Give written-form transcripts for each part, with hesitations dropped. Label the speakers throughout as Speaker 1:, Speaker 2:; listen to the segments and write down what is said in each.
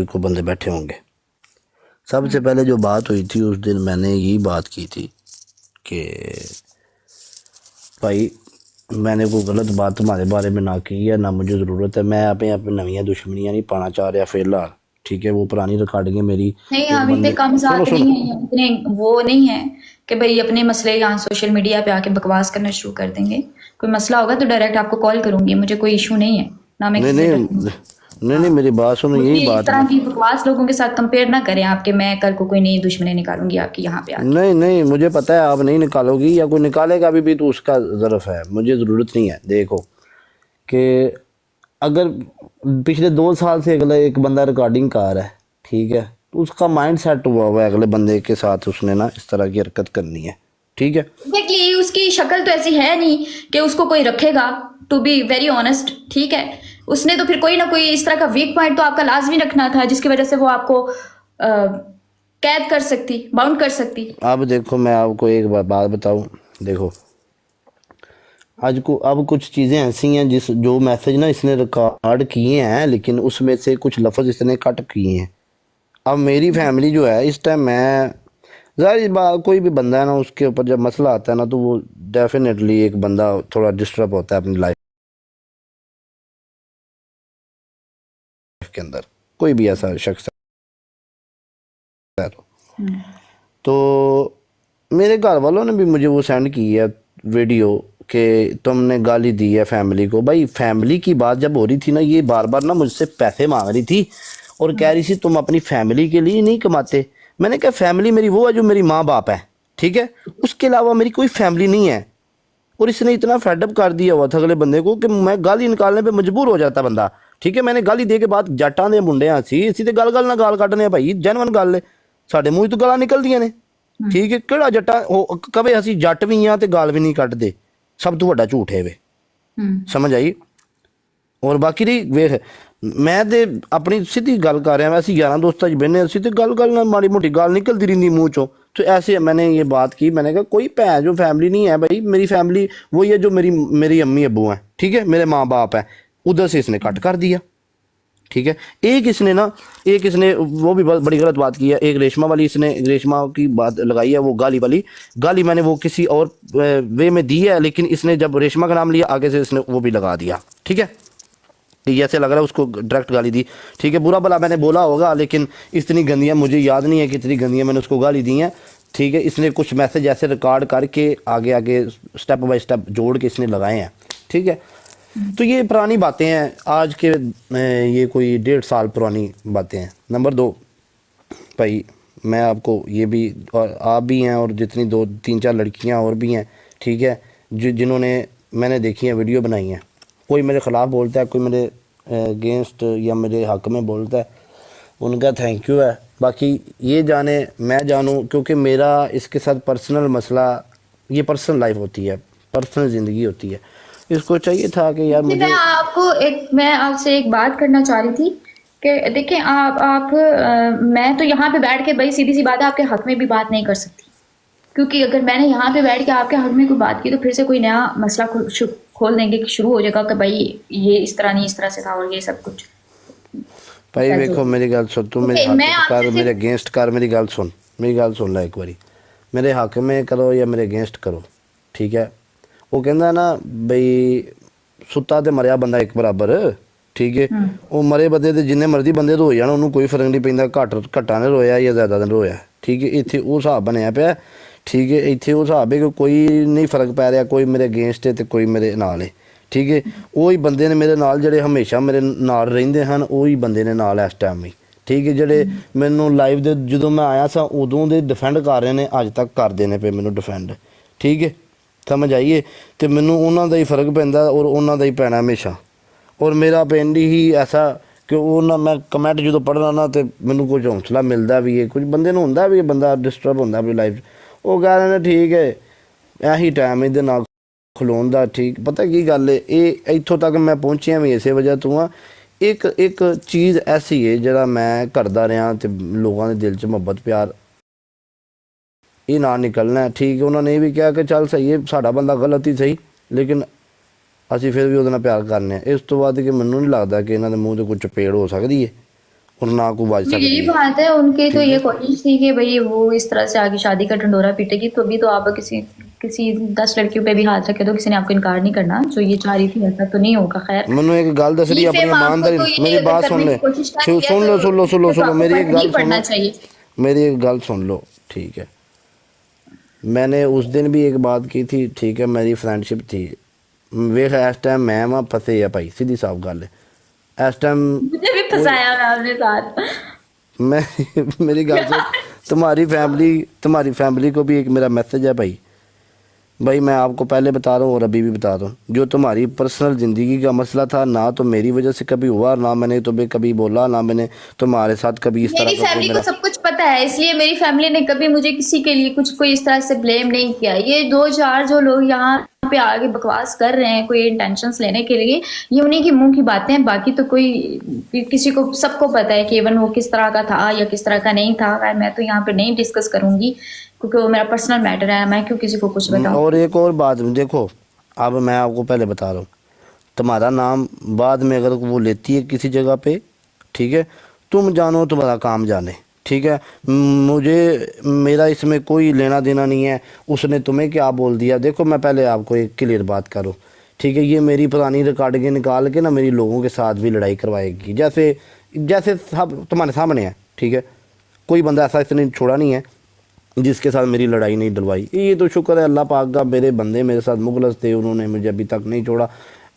Speaker 1: को बंदे बैठे होंगे। सबसे पहले जो बात हुई थी उस दिन मैंने यही बात की थी कि भाई मैंने कोई गलत बात तुम्हारे बारे में ना की है, ना मुझे ज़रूरत है। मैं अपनी नवी दुश्मनियाँ नहीं पाना चाह रहा फिलहाल, ठीक है। वो पुरानी रिकॉर्डिंग मेरी
Speaker 2: नहीं,
Speaker 1: एक
Speaker 2: हम इतने
Speaker 1: बंदे,
Speaker 2: कम
Speaker 1: सुनो
Speaker 2: ज़ात
Speaker 1: सुनो,
Speaker 2: नहीं हैं, इतने वो नहीं है कि भई अपने मसले यहाँ सोशल मीडिया पे आके बकवास करना शुरू कर देंगे। कोई मसला होगा तो डायरेक्ट आपको कॉल करूँगी, मुझे कोई इश्यू नहीं है, ना मैं
Speaker 1: नहीं
Speaker 2: किसी से
Speaker 1: नहीं
Speaker 2: डरती हूँ।
Speaker 1: नहीं नहीं,
Speaker 2: हाँ,
Speaker 1: मेरी बात सुनो, यही
Speaker 2: मुझे इस
Speaker 1: बात
Speaker 2: तरह की बकवास लोगों के साथ कंपेयर ना करें आप कि मैं कल को कोई नई दुश्मनी निकालूँगी आपकी यहाँ पे आके।
Speaker 1: नहीं नहीं, मुझे पता है आप नहीं निकालोगी, या कोई निकालेगा भी तो उसका ज़रफ़ है, मुझे ज़रूरत नहीं है। देखो कि अगर पिछले 2 साल से अगला एक बंदा रिकॉर्डिंग कर रहा है, ठीक है, तो उसका माइंड सेट हुआ हुआ है अगले बंदे के साथ उसने ना इस तरह की हरकत करनी है, ठीक है।
Speaker 2: एग्जैक्टली, उसकी शक्ल तो ऐसी है नहीं कि उसको कोई रखेगा, टू बी वेरी ऑनेस्ट, ठीक है। उसने तो फिर कोई ना कोई इस तरह का वीक पॉइंट तो आपका लाजमी रखना था जिसकी वजह से वो आपको कैद कर सकती, बाउंड कर सकती।
Speaker 1: अब देखो मैं आपको एक बात बताऊं, देखो अब कुछ चीज़ें ऐसी हैं जिस जो मैसेज ना इसने रिकॉर्ड किए हैं, लेकिन उसमें से कुछ लफ्ज़ इसने कट किए हैं। अब मेरी फैमिली जो है इस टाइम, मैं ज़ाहिर बात कोई भी बंदा है ना, उसके ऊपर जब मसला आता है ना तो वो डेफिनेटली एक बंदा थोड़ा डिस्टर्ब होता है अपनी लाइफ के अंदर, कोई भी ऐसा शख्स है तो मेरे घर वालों ने भी मुझे वो सेंड की है वीडियो कि तुमने गाली दी है फैमिली को। भाई फैमिली की बात जब हो रही थी ना, ये बार बार ना मुझसे पैसे मांग रही थी और कह रही थी तुम अपनी फैमिली के लिए नहीं कमाते। मैंने कहा फैमिली मेरी वो है जो मेरी माँ बाप है, ठीक है, उसके अलावा मेरी कोई फैमिली नहीं है। और इसने इतना फेडअप कर दिया हुआ था अगले बंदे को कि मैं गाली निकालने पे मजबूर हो जाता बंदा, ठीक है। मैंने गाली दे के बाद जट्टां दे मुंडे सी इसी ते गल गल ना गाल कड्डने भाई, जेनवन गल है, साडे मूंह तो गालां निकलदियां ने, ठीक है। किहड़ा जट्टा कवे असी जट भी हाँ ते गाल भी नहीं कड्डदे, सब तो वड्डा झूठ है वे, समझ आई। और बाकी रही वेख, मैं ते अपनी सीधी गल कर रहा, वैसे यारां दोस्तां च बहने असी ते गल गल ना माड़ी मोटी गाल निकलती रही मूँह चों। तो ऐसे मैंने ये बात की, मैंने कहा कोई भैन जो फैमिली नहीं है भाई, मेरी फैमिली वही है जो मेरी मेरी अम्मी अब्बू हैं, ठीक है, मेरे माँ बाप हैं। उधर से इसने कट कर दिया, ठीक है। एक इसने वो भी बहुत बड़ी गलत बात की है, एक रेशमा वाली, इसने रेशमा की बात लगाई है, वो गाली वाली गाली मैंने वो किसी और वे में दी है, लेकिन इसने जब रेशमा का नाम लिया आगे से इसने वो भी लगा दिया, ठीक है। ये ऐसे लग रहा है उसको डायरेक्ट गाली दी, ठीक है। बुरा भला मैंने बोला होगा, लेकिन इतनी गंदियाँ मुझे याद नहीं है कि इतनी गंदियाँ मैंने उसको गाली दी हैं, ठीक है। इसने कुछ मैसेज ऐसे रिकॉर्ड करके आगे आगे स्टेप बाय स्टेप जोड़ के इसने लगाए हैं, ठीक है। तो ये पुरानी बातें हैं, आज के ये कोई 1.5 साल पुरानी बातें हैं। नंबर 2, भाई मैं आपको ये भी, और आप भी हैं और जितनी 2-3-4 लड़कियां और भी हैं, ठीक है, जिन्होंने मैंने देखी हैं वीडियो बनाई हैं, कोई मेरे ख़िलाफ़ बोलता है, कोई मेरे अगेंस्ट या मेरे हक़ में बोलता है, उनका थैंक यू है। बाकी ये जाने मैं जानूँ, क्योंकि मेरा इसके साथ पर्सनल मसला, ये पर्सनल लाइफ होती है, पर्सनल ज़िंदगी होती है। इसको चाहिए था कि यार
Speaker 2: मैं
Speaker 1: मुझे,
Speaker 2: आपको एक मैं आपसे एक बात करना चाह रही थी कि देखिए आप मैं तो यहाँ पे बैठ के भाई सीधी सी बात है आपके हक में भी बात नहीं कर सकती, क्योंकि अगर मैंने यहाँ पे बैठ के आपके हक में कोई बात की तो फिर से कोई नया मसला खोल देंगे कि शुरू हो जाएगा कि भाई ये इस तरह नहीं इस तरह से था और ये सब कुछ
Speaker 1: भाई
Speaker 2: चल जो।
Speaker 1: वेखो मेरी गल सुन, तू मेरे
Speaker 2: ओके,
Speaker 1: हक
Speaker 2: मैं
Speaker 1: च कर,
Speaker 2: आपसे
Speaker 1: मेरे
Speaker 2: सिर्फ
Speaker 1: अगेंस्ट कर, मेरी गल सुन ला एक बारी, मेरे हक में करो या मेरे अगेंस्ट करो, ठीक है। वो कहंदा ना बई सुत्ता ते मरिया बंदा एक बराबर, ठीक है। वो मरे बंदे ते जिन्ने मर्जी बंदे रोई जान, उन्होंने कोई फर्क नहीं पैंदा घट्टा ने रोया या ज़्यादा ने रोया, ठीक है। इत्थे वो हिसाब बनया पिया, ठीक है। इत्थे वो हिसाब है कि कोई नहीं फर्क पै रहा, कोई मेरे अगेंस्ट है तो कोई मेरे नाल है, ठीक है। वही बंदे ने मेरे नाल ਜਿਹੜੇ हमेशा मेरे नाल ਰਹਿੰਦੇ ਹਨ, ਉਹੀ ਬੰਦੇ ਨੇ ਨਾਲ ਇਸ ਟਾਈਮ ਵੀ, ਠੀਕ ਹੈ। ਜਿਹੜੇ ਮੈਨੂੰ ਲਾਈਵ ਦੇ ਜਦੋਂ ਮੈਂ ਆਇਆ ਸਾਂ ਉਦੋਂ ਦੇ ਡਿਫੈਂਡ ਕਰ ਰਹੇ ਨੇ, ਅੱਜ ਤੱਕ ਕਰਦੇ ਨੇ ਪਏ ਮੈਨੂੰ ਡਿਫੈਂਡ, ਠੀਕ ਹੈ, ਸਮਝ ਆਈਏ। ਤੇ ਮੈਨੂੰ ਉਹਨਾਂ ਦਾ ਹੀ ਫਰਕ ਪੈਂਦਾ ਔਰ ਉਹਨਾਂ ਦਾ ਹੀ ਪੈਣਾ ਹਮੇਸ਼ਾ। ਔਰ ਮੇਰਾ ਪਿੰਡ ਹੀ ਐਸਾ ਕਿ ਉਹ ਨਾ ਮੈਂ ਕਮੈਂਟ ਜਦੋਂ ਪੜ੍ਹਨਾ ਨਾ ਤੇ ਮੈਨੂੰ ਕੁਝ ਹੌਸਲਾ ਮਿਲਦਾ ਵੀ ਹੈ, ਕੁਝ ਬੰਦੇ ਨੂੰ ਹੁੰਦਾ ਵੀ ਬੰਦਾ ਡਿਸਟਰਬ ਹੁੰਦਾ ਆਪਣੀ ਲਾਈਫ 'ਚ, ਉਹ ਕਹਿ ਰਹੇ ਨੇ ਠੀਕ ਹੈ ਇਹੀ ਟਾਈਮ ਇਹਦੇ ਨਾਲ ਖਲੋਣ ਦਾ, ਠੀਕ। ਪਤਾ ਕੀ ਗੱਲ ਹੈ, ਇਹ ਇੱਥੋਂ ਤੱਕ ਮੈਂ ਪਹੁੰਚਿਆ ਵੀ ਇਸੇ ਵਜ੍ਹਾ ਤੋਂ ਆ। ਇੱਕ ਚੀਜ਼ ਐਸੀ ਹੈ ਜਿਹੜਾ ਮੈਂ ਕਰਦਾ ਰਿਹਾ ਤੇ ਲੋਕਾਂ ਦੇ ਦਿਲ 'ਚ ਮੁਹੱਬਤ ਪਿਆਰ ਇਹ ਨਾ ਨਿਕਲਣਾ, ਠੀਕ। ਉਹਨਾਂ ਨੇ ਇਹ ਵੀ ਕਿਹਾ ਕਿ ਚੱਲ ਸਹੀ ਹੈ ਸਾਡਾ ਬੰਦਾ ਗਲਤ ਹੀ ਸਹੀ, ਲੇਕਿਨ ਅਸੀਂ ਫਿਰ ਵੀ ਉਹਦੇ ਨਾਲ ਪਿਆਰ ਕਰਨੇ ਆ। ਇਸ ਤੋਂ ਬਾਅਦ ਕਿ ਮੈਨੂੰ ਨਹੀਂ ਲੱਗਦਾ ਕਿ ਇਹਨਾਂ ਦੇ ਮੂੰਹ 'ਤੇ ਕੋਈ ਚਪੇੜ ਹੋ ਸਕਦੀ ਹੈ। और ना को बाज सकती
Speaker 2: यही
Speaker 1: है।
Speaker 2: बात है, उनकी तो
Speaker 1: ठीक
Speaker 2: ये
Speaker 1: है,
Speaker 2: कोशिश थी कि भाई वो इस तरह से आगे शादी का ढंडोरा पीटेगी, तो अभी तो आप किसी किसी 10 लड़कियों पे भी हाथ रखे तो किसी ने आपको इनकार नहीं करना, जो ये चाह रही थी ऐसा तो नहीं होगा। खैर,
Speaker 1: मैंने एक गल दस रही
Speaker 2: ये
Speaker 1: अपनी
Speaker 2: फेम आपको
Speaker 1: ईमानदारी,
Speaker 2: तो ये
Speaker 1: मेरी
Speaker 2: अगर
Speaker 1: बात सुन
Speaker 2: करने
Speaker 1: ले,
Speaker 2: की कोशिश कर रही है
Speaker 1: सुन
Speaker 2: तो
Speaker 1: लो सुन लो सुन लो
Speaker 2: इससे
Speaker 1: सुन
Speaker 2: तो
Speaker 1: लो,
Speaker 2: आपको
Speaker 1: मेरी एक
Speaker 2: फर्क नहीं
Speaker 1: गल
Speaker 2: पड़ना
Speaker 1: सुनो,
Speaker 2: चाहिए।
Speaker 1: मेरी एक गल सुन लो, ठीक है। मैंने उस दिन भी एक बात की थी, ठीक है, मेरी फ्रेंडशिप थी। वेख इस टाइम मैं वहाँ फसे है भाई, सीधी साफ गल है इस टाइम।
Speaker 2: मुझे भी
Speaker 1: कोई
Speaker 2: फंसाया मैं आपने साथ।
Speaker 1: मैं मेरी गल सुन, तुम्हारी फैमिली को भी एक मेरा मैसेज है भाई। भाई मैं आपको पहले बता रहा हूँ और अभी भी बता रहा हूँ, जो तुम्हारी पर्सनल ज़िंदगी का मसला था ना, तो मेरी वजह से कभी हुआ, ना मैंने तुम्हें कभी बोला, ना मैंने तुम्हारे साथ कभी इस तरह
Speaker 2: मेरी
Speaker 1: का कोई
Speaker 2: फैमिली को
Speaker 1: मेरा।
Speaker 2: सब कुछ पता है, इसलिए मेरी फैमिली ने कभी मुझे किसी के लिए कुछ कोई इस तरह से ब्लेम नहीं किया। ये दो चार जो लोग यहाँ पे आगे बकवास कर रहे हैं कोई इंटेंशंस लेने के लिए, ये उन्हीं की मुंह की बातें हैं। बाकी तो कोई किसी को सबको पता है कि इवन वो किस तरह का था या किस तरह का नहीं था। खैर, मैं तो यहाँ पे नहीं डिस्कस करूंगी क्योंकि वो मेरा पर्सनल मैटर है, मैं क्यों किसी को कुछ बताऊं।
Speaker 1: और एक और बात देखो, अब मैं आपको पहले बता रहा हूँ, तुम्हारा नाम बाद में अगर वो लेती है किसी जगह पे, ठीक है, तुम जानो तुम्हारा काम जाने, ठीक है। मुझे मेरा इसमें कोई लेना देना नहीं है, उसने तुम्हें क्या बोल दिया। देखो मैं पहले आपको एक क्लियर बात करूँ, ठीक है, ये मेरी पुरानी रिकॉर्डिंग निकाल के ना मेरी लोगों के साथ भी लड़ाई करवाएगी, जैसे जैसे सब तुम्हारे सामने है, ठीक है। कोई बंदा ऐसा इसने छोड़ा नहीं है जिसके साथ मेरी लड़ाई नहीं डलवाई। ये तो शुक्र है अल्लाह पाक का, मेरे बंदे मेरे साथ मुखलस थे, उन्होंने मुझे अभी तक नहीं छोड़ा।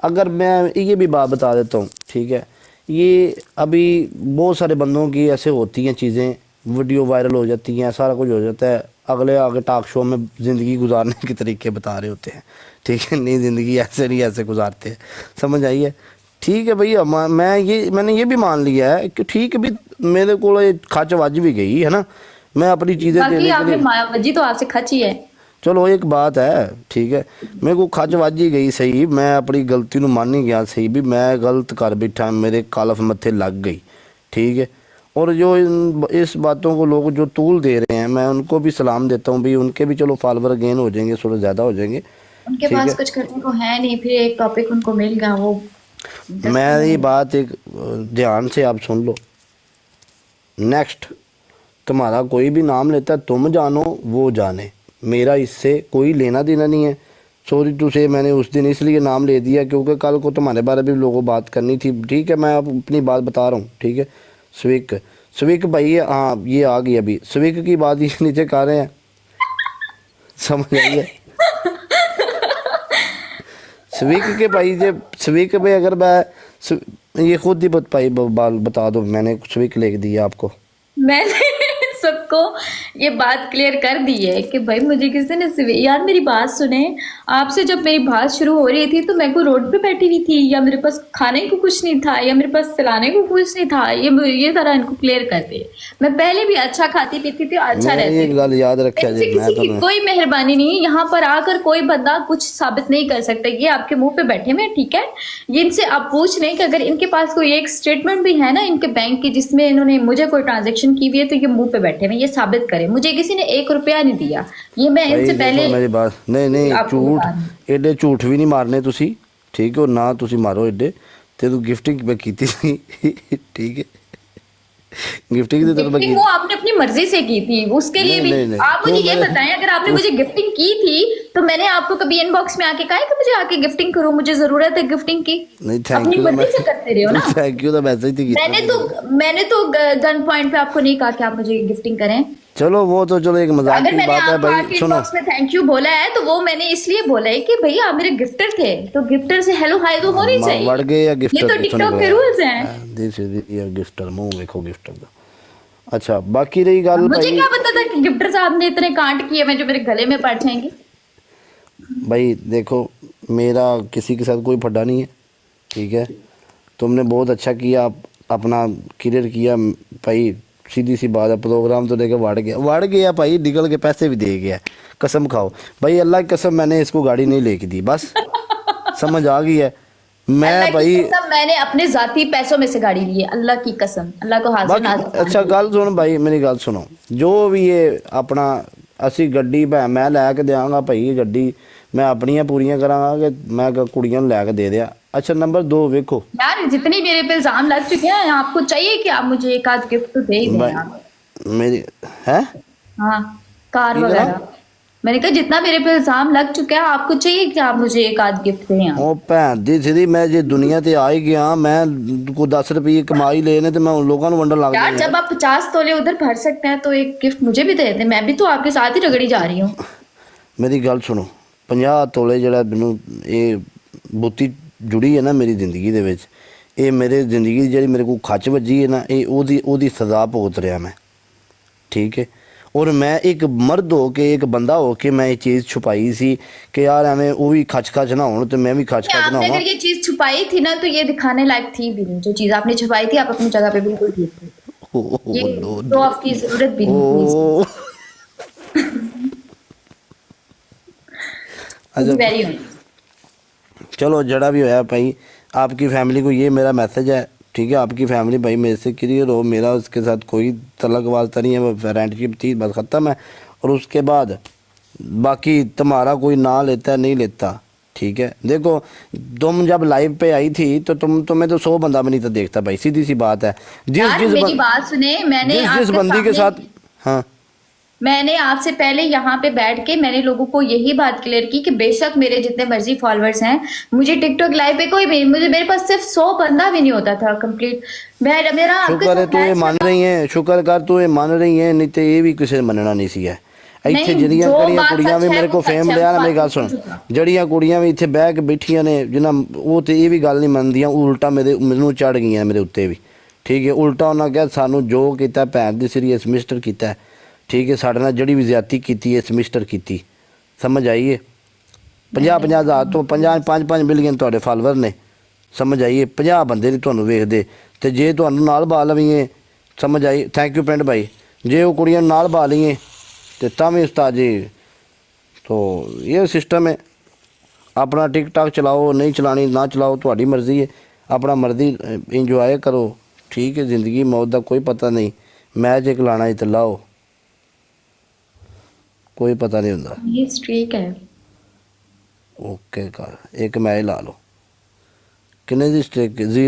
Speaker 1: अगर मैं ये भी बात बता देता हूँ, ठीक है, ये अभी बहुत सारे बंदों की ऐसे होती हैं चीज़ें, वीडियो वायरल हो जाती हैं, सारा कुछ हो जाता है, अगले आगे टॉक शो में ज़िंदगी गुजारने के तरीके बता रहे होते हैं, ठीक है। नहीं, ज़िंदगी ऐसे नहीं ऐसे गुजारते हैं, समझ आई है। ठीक है भैया, मैंने ये भी मान लिया है कि ठीक है भी, मेरे को ये खच वज भी गई है ना, मैं अपनी चीज़ें
Speaker 2: बाकी
Speaker 1: देने के
Speaker 2: आपने
Speaker 1: लिए।
Speaker 2: वजी तो आपसे खची है।
Speaker 1: चलो एक बात है, ठीक है, मेरे को खच वज ही गई, सही, मैं अपनी गलती ਨੂੰ मान ही गया, सही भी मैं गलत कर बैठा, मेरे कालफ मत्थे लग गई, ठीक है। और जो इस बातों को लोग जो तूल दे रहे हैं, मैं उनको भी सलाम देता हूँ भी, उनके भी चलो फॉलोवर गेन हो जाएंगे, थोड़े ज़्यादा हो जाएंगे,
Speaker 2: उनके
Speaker 1: ठीक
Speaker 2: पास
Speaker 1: है।
Speaker 2: कुछ करने को है नहीं, फिर एक टॉपिक उनको मिल गया वो
Speaker 1: मैं ये बात एक ध्यान से आप सुन लो, नेक्स्ट तुम्हारा कोई भी नाम लेता है, तुम जानो वो जाने, मेरा इससे कोई लेना देना नहीं है। सॉरी टू से, मैंने उस दिन इसलिए नाम ले दिया क्योंकि कल को तुम्हारे बारे में भी लोगों बात करनी थी, ठीक है। मैं अब अपनी बात बता रहा हूँ, ठीक है। स्विक भाई, हाँ ये आ गई अभी, स्विक की बात ये नीचे कर रहे हैं, समझ आई है। स्विक के भाई, जब स्विक पे अगर ये खुद ही बता दो, मैंने स्विक लिख दिया आपको।
Speaker 2: मैंने सबको ये बात क्लियर कर दी है कि भाई मुझे किसी ने यार मेरी बात सुने, आपसे जब मेरी बात शुरू हो रही थी तो मैं को रोड पे बैठी हुई थी, या मेरे पास खाने को कुछ नहीं था, या मेरे पास चलाने को कुछ नहीं था, ये सारा इनको क्लियर कर दे। मैं पहले भी अच्छा खाती पीती थी और अच्छा
Speaker 1: मैं ये
Speaker 2: रहती थी,
Speaker 1: गल याद रखा
Speaker 2: इनसे
Speaker 1: जी, मैं
Speaker 2: किसी
Speaker 1: तो
Speaker 2: की कोई मेहरबानी नहीं। यहाँ पर आकर कोई बंदा कुछ साबित नहीं कर सकता, ये आपके मुंह पे बैठे हुए हैं, ठीक है। ये इनसे आप पूछ लें कि अगर इनके पास कोई एक स्टेटमेंट भी है ना इनके बैंक की जिसमें इन्होंने मुझे कोई ट्रांजेक्शन की हुई है, तो ये मुंह पे बैठे हुए ये साबित करें। मुझे किसी ने 1 रुपया नहीं दिया, ये मैं
Speaker 1: भाई
Speaker 2: इनसे
Speaker 1: देखो
Speaker 2: पहले
Speaker 1: मेरी बात, नहीं नहीं
Speaker 2: आपको
Speaker 1: झूठ,
Speaker 2: बता रही हूँ।
Speaker 1: एडे झूठ भी नहीं मारने तुसी, ठीक है, और ना तुसी मारो एडे। ते तू गिफ्टिंग मैं की थी ठीक है, गिफ्टिंग तो तेरे मैं
Speaker 2: गिफ्टिंग
Speaker 1: की।
Speaker 2: वो आपने अपनी मर्जी से की थी, उसके लिए
Speaker 1: नहीं
Speaker 2: भी
Speaker 1: नहीं नहीं,
Speaker 2: आप
Speaker 1: तू
Speaker 2: मुझे ये
Speaker 1: मेरे
Speaker 2: बताएं, अगर आपने
Speaker 1: तू
Speaker 2: मुझे गिफ्टिंग की थी तो मैंने आपको कभी इनबॉक्स में आके कहा है कि मुझे आके गिफ्टिंग करो, मुझे जरूरत है गिफ्टिंग की?
Speaker 1: नहीं, थैंक
Speaker 2: अपनी
Speaker 1: यू तो मैं
Speaker 2: मर्जी से करते रहे हो
Speaker 1: तू
Speaker 2: ना।
Speaker 1: थैंक यू तो मैसेज ही कीता
Speaker 2: मैंने
Speaker 1: सी
Speaker 2: तो
Speaker 1: मेरे।
Speaker 2: मैंने तो गन पॉइंट पे आपको नहीं कहा कि आप मुझे गिफ्टिंग करें।
Speaker 1: चलो वो तो चलो एक मजाक
Speaker 2: अगर
Speaker 1: की
Speaker 2: मैंने
Speaker 1: बात है
Speaker 2: आपको
Speaker 1: भाई,
Speaker 2: आके
Speaker 1: सुनो।
Speaker 2: इनबॉक्स में थैंक यू बोला है तो वो मैंने इसलिए बोला है कि भैया आप मेरे गिफ्टर थे, तो गिफ्टर से हेलो हाय तो होनी
Speaker 1: वड़
Speaker 2: चाहिए।
Speaker 1: गए या
Speaker 2: ये
Speaker 1: गिफ्टर
Speaker 2: तो
Speaker 1: किथों
Speaker 2: टिकटॉक के
Speaker 1: निकला
Speaker 2: रूल्स हैं।
Speaker 1: दिस इज या गिफ्टर, मुंह देखो गिफ्टर का। अच्छा बाकी रही गल
Speaker 2: मुझे
Speaker 1: भाई,
Speaker 2: क्या पता था कि गिफ्टर साहब ने इतने कांड किए मैं जो मेरे गले में पड़ जाएंगे।
Speaker 1: भाई देखो मेरा किसी के साथ कोई फड्डा नहीं है, ठीक है। तुमने बहुत अच्छा किया, अपना क्लियर किया भाई, सीधी सी बात है, प्रोग्राम तो लेके वड़ गया भाई, निकल के पैसे भी दे गया, कसम खाओ भाई, अल्लाह की कसम मैंने इसको गाड़ी नहीं लेके दी, बस समझ आ गई है। मैं
Speaker 2: अल्लाह की
Speaker 1: भाई
Speaker 2: कसम मैंने अपने जाती पैसों में से गाड़ी ली है, अल्लाह की कसम, अल्लाह को हाजिर
Speaker 1: बाकी
Speaker 2: नाज़िर
Speaker 1: अच्छा
Speaker 2: जानती हूँ।
Speaker 1: गल सुन भाई, मेरी गल सुनो, जो भी ये अपना असी गड्डी मैं लैके देंगा भाई, गड्डी मैं अपनियां पूरियां करांगा कि मैं कुड़ियां नूं लै के दे दिया। अच्छा नंबर 2 वेखो
Speaker 2: यार जितने मेरे पे इल्जाम लग चुके हैं, आपको चाहिए कि आप मुझे एक आध गिफ्ट तो दे ही दें
Speaker 1: भाई
Speaker 2: आप।
Speaker 1: मेरी है
Speaker 2: हाँ, कार
Speaker 1: की करा
Speaker 2: वगैरह। मैंने कहा जितना मेरे पे इल्जाम लग चुका है, आपको चाहिए कि आप मुझे एक आध गिफ्ट दें आप।
Speaker 1: ओ भैन दी सीधी मैं जे दुनिया ते आ ही गया मैं को 10 रुपये कमा ही लेने ते मैं उन लोगों नूं वंडन लग
Speaker 2: यार
Speaker 1: जाऊं
Speaker 2: जब
Speaker 1: यार।
Speaker 2: आप 50 तोले उधर भर सकते हैं तो एक गिफ्ट मुझे भी दे दें, मैं भी तो आपके साथ ही रगड़ी जा रही हूँ।
Speaker 1: मेरी गल सुनो 50 ਤੋਲੇ ਜਿਹੜਾ ਮੈਨੂੰ ਇਹ ਬੁੱਤੀ ਜੁੜੀ ਹੈ ਨਾ ਮੇਰੀ ਜ਼ਿੰਦਗੀ ਦੇ ਵਿੱਚ ਇਹ ਮੇਰੇ ਜ਼ਿੰਦਗੀ ਦੀ ਜਿਹੜੀ ਮੇਰੇ ਕੋਲ ਖੱਚ ਵੱਜੀ ਹੈ ਨਾ ਇਹ ਉਹਦੀ ਸਜ਼ਾ ਭੁਗਤ ਰਿਹਾ ਮੈਂ ਠੀਕ ਹੈ। ਔਰ मैं एक मर्द हो के एक बंदा हो के मैं ये चीज़ छुपाई सी कि यार एवें वो भी खच खच ना हो तो मैं भी खच खच ना
Speaker 2: आपने
Speaker 1: होवां।
Speaker 2: अगर ये चीज छुपाई थी ना, तो ये दिखाने लायक थी भी नहीं। जो चीज आपने छुपाई थी, आप अपनी जगह पे बिल्कुल ठीक थे। ये
Speaker 1: oh no
Speaker 2: show
Speaker 1: no
Speaker 2: off की जरूरत भी नहीं थी इसमें।
Speaker 1: ओ अच्छा
Speaker 2: वेरी ऑनेस्ट।
Speaker 1: चलो जड़ा भी होया भाई आपकी फैमिली को ये मेरा मैसेज है ठीक है। आपकी फैमिली भाई मेरे से क्लियर हो, मेरा उसके साथ कोई तलक वास्ता नहीं है, वो फ्रेंडशिप थी बस ख़त्म है। और उसके बाद बाकी तुम्हारा कोई ना लेता है नहीं लेता ठीक है। देखो तुम जब लाइव पे आई थी तो तुम्हें तो 100 बंदा भी नहीं था देखता भाई, सीधी सी बात है।
Speaker 2: यार मेरी बात सुने, मैंने
Speaker 1: जिस
Speaker 2: आपके
Speaker 1: बंदी के
Speaker 2: सामने,
Speaker 1: साथ हाँ
Speaker 2: मैंने आपसे पहले यहाँ पे बैठ के मैंने लोगों को यही बात क्लियर की कि बेशक मेरे जितने मर्जी फॉलोअर्स हैं, मुझे टिकटॉक लाइव पे कोई भी, मुझे मेरे पास सिर्फ 100 बंदा भी नहीं होता था कंप्लीट। मेरा आपके
Speaker 1: शुक्र है
Speaker 2: साथ
Speaker 1: तू ये
Speaker 2: मैच
Speaker 1: मान रही है, शुक्र कर तू ये मान रही है, नहीं तो ये भी किसी ने मनना नहीं सी है। ਇੱਥੇ
Speaker 2: नहीं,
Speaker 1: ਜਿਹੜੀਆਂ
Speaker 2: जो
Speaker 1: ਕਿਹੜੀਆਂ
Speaker 2: बात
Speaker 1: ਕੁੜੀਆਂ
Speaker 2: सच
Speaker 1: ਵੀ
Speaker 2: है
Speaker 1: ਮੇਰੇ
Speaker 2: वो
Speaker 1: ਕੋਲ
Speaker 2: सच
Speaker 1: ਫੇਮ
Speaker 2: है,
Speaker 1: ਲਿਆ
Speaker 2: उस
Speaker 1: ਨਾ ਮੇਰੀ
Speaker 2: बात
Speaker 1: ਗੱਲ
Speaker 2: को
Speaker 1: ਸੁਣ,
Speaker 2: झूठा।
Speaker 1: ਜਿਹੜੀਆਂ ਕੁੜੀਆਂ ਵੀ ਇੱਥੇ ਬਹਿ ਕੇ ਬੈਠੀਆਂ ਨੇ ਜਿਨ੍ਹਾਂ ਉਹ ਤੇ ਇਹ ਵੀ ਗੱਲ ਨਹੀਂ ਮੰਨਦੀਆਂ, ਉਲਟਾ ਮੈਨੂੰ ਚੜ ਗਈਆਂ ਮੇਰੇ ਉੱਤੇ ਵੀ ਠੀਕ ਹੈ। ਉਲਟਾ ਉਹਨਾਂ ਕਿਹਾ ਸਾਨੂੰ ਜੋ ਕੀਤਾ ਭੈਣ ਦੀ ਸੀਰੀਅਸ ਮਿਸਟਰ ਕੀਤਾ ਠੀਕ ਹੈ, ਸਾਡੇ ਨਾਲ ਜਿਹੜੀ ਵੀ ਜ਼ਿਆਦਤੀ ਕੀਤੀ ਹੈ ਮਿਸਟਰ ਕੀਤੀ। ਸਮਝ ਆਈਏ 50-50 ਹਜ਼ਾਰ ਤੋਂ 5 ਮਿਲੀਅਨ ਤੁਹਾਡੇ ਫਾਲੋਅਰ ਨੇ, ਸਮਝ ਆਈਏ 50 ਬੰਦੇ ਨਹੀਂ ਤੁਹਾਨੂੰ ਵੇਖਦੇ ਤੇ ਜੇ ਤੁਹਾਨੂੰ ਨਾਲ ਬਾ ਲਵੀਏ ਸਮਝ ਆਈ। ਥੈਂਕ ਯੂ ਪਿੰਡ ਭਾਈ। ਜੇ ਉਹ ਕੁੜੀਆਂ ਨੂੰ ਨਾਲ ਬਾ ਲਈਏ ਤੇ ਤਾਂ ਵੀ ਉਸਤਾਦ ਜੀ तो ये सिस्टम है। अपना टिक टाक चलाओ, नहीं चलानी ना चलाओ, थोड़ी मर्जी है, अपना मर्जी इंजॉय करो ठीक है। ज़िंदगी मौत का कोई पता नहीं, मैच एक लाना ही तो लाओ, कोई पता नहीं होता।
Speaker 2: ये स्ट्रीक है।
Speaker 1: ओके कर एक मैच ला लो, किन्ने दी स्ट्रिक 0